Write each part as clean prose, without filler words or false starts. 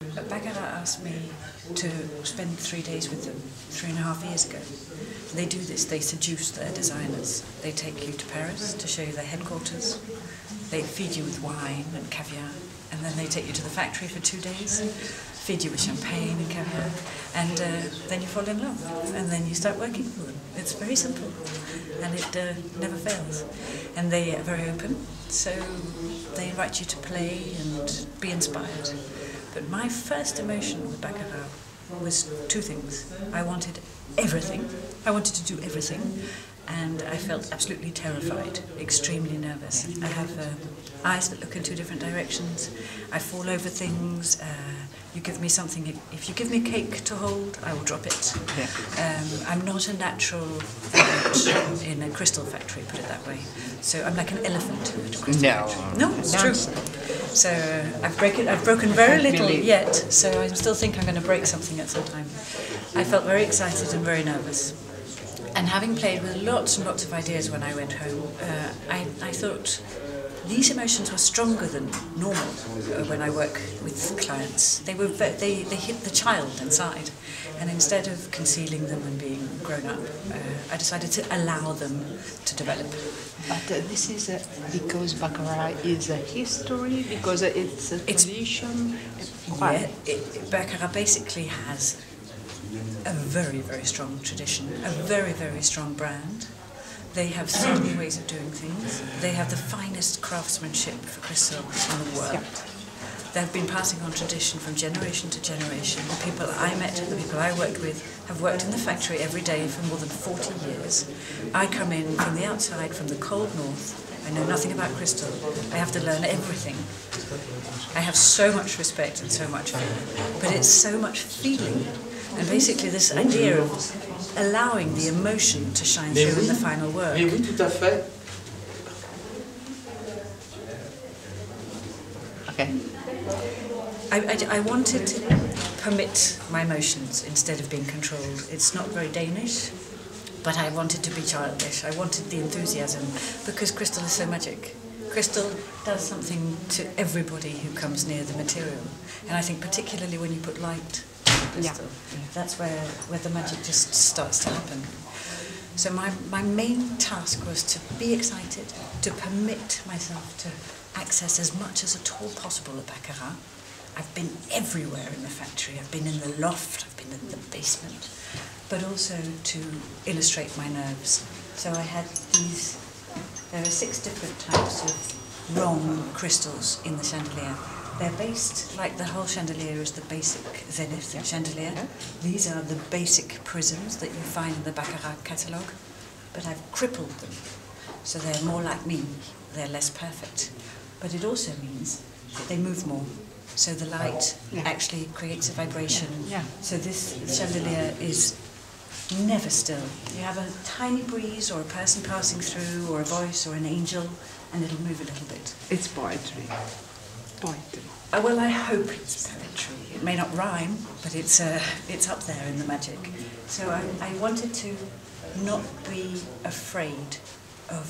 Baccarat asked me to spend 3 days with them 3.5 years ago. They do this, they seduce their designers. They take you to Paris to show you their headquarters. They feed you with wine and caviar, and then they take you to the factory for 2 days, feed you with champagne and caviar, and then you fall in love, and then you start working for them. It's very simple, and it never fails. And they are very open, so they invite you to play and be inspired. But my first emotion with Baccarat was 2 things. I wanted everything. I wanted to do everything. And I felt absolutely terrified, extremely nervous. I have eyes that look in 2 different directions. I fall over things. You give me something, if you give me a cake to hold, I will drop it. I'm not a natural in a crystal factory, put it that way. So I'm like an elephant at a crystal factory. No, it's true. So I've broken very little yet, so I still think I'm going to break something at some time. I felt very excited and very nervous. And having played with lots and lots of ideas when I went home, I thought these emotions were stronger than normal when I work with clients. They hit the child inside, and instead of concealing them and being grown up, I decided to allow them to develop. But this is because Baccarat is a history, because it's a tradition. Yeah, Baccarat basically has a very, very strong tradition, a very, very strong brand. They have so many ways of doing things. They have the finest craftsmanship for crystal in the world. They've been passing on tradition from generation to generation. The people I met, the people I worked with, have worked in the factory every day for more than 40 years. I come in from the outside, from the cold north. I know nothing about crystal. I have to learn everything. I have so much respect and so much fear, but it's so much feeling. And basically this idea of allowing the emotion to shine through in the final work. Oui, tout à fait. Okay. I wanted to permit my emotions instead of being controlled. It's not very Danish, but I wanted to be childish. I wanted the enthusiasm, because crystal is so magic. Crystal does something to everybody who comes near the material. And I think particularly when you put light on crystal, that's where the magic just starts to happen. So my main task was to be excited, to permit myself to access as much as at all possible at Baccarat. I've been everywhere in the factory. I've been in the loft, I've been in the basement, but also to illustrate my nerves. So I had there are 6 different types of wrong crystals in the chandelier. They're based, like the whole chandelier is the basic zenith chandelier. These are the basic prisms that you find in the Baccarat catalogue, but I've crippled them, so they're more like me, they're less perfect. But it also means that they move more, so the light actually creates a vibration. So this chandelier is never still. You have a tiny breeze or a person passing through or a voice or an angel, and it'll move a little bit. It's poetry. Poetry. Well, I hope it's poetry. It may not rhyme, but it's up there in the magic. So I wanted to not be afraid of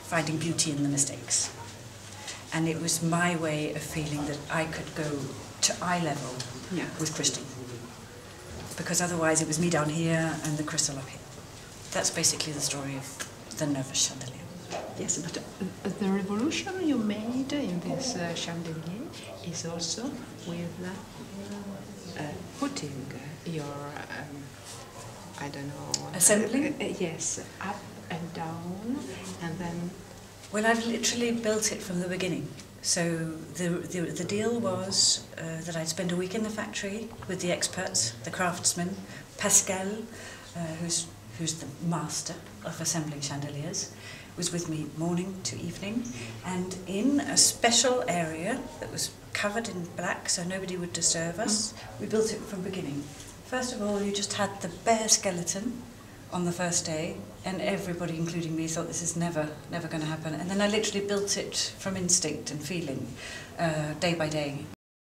finding beauty in the mistakes. And it was my way of feeling that I could go to eye level with crystal. Because otherwise it was me down here and the crystal up here. That's basically the story of the nervous chandelier. Yes, but the revolution you made in this chandelier is also with putting your, I don't know... Assembling? Yes, up and down, and then... Well, I've literally built it from the beginning. So the deal was that I'd spend a week in the factory with the experts, the craftsmen, Pascal, who's the master of assembling chandeliers, was with me morning to evening, and in a special area that was covered in black so nobody would disturb us, we built it from beginning. First of all, you just had the bare skeleton on the first day, and everybody, including me, thought this is never going to happen. And then I literally built it from instinct and feeling, day by day.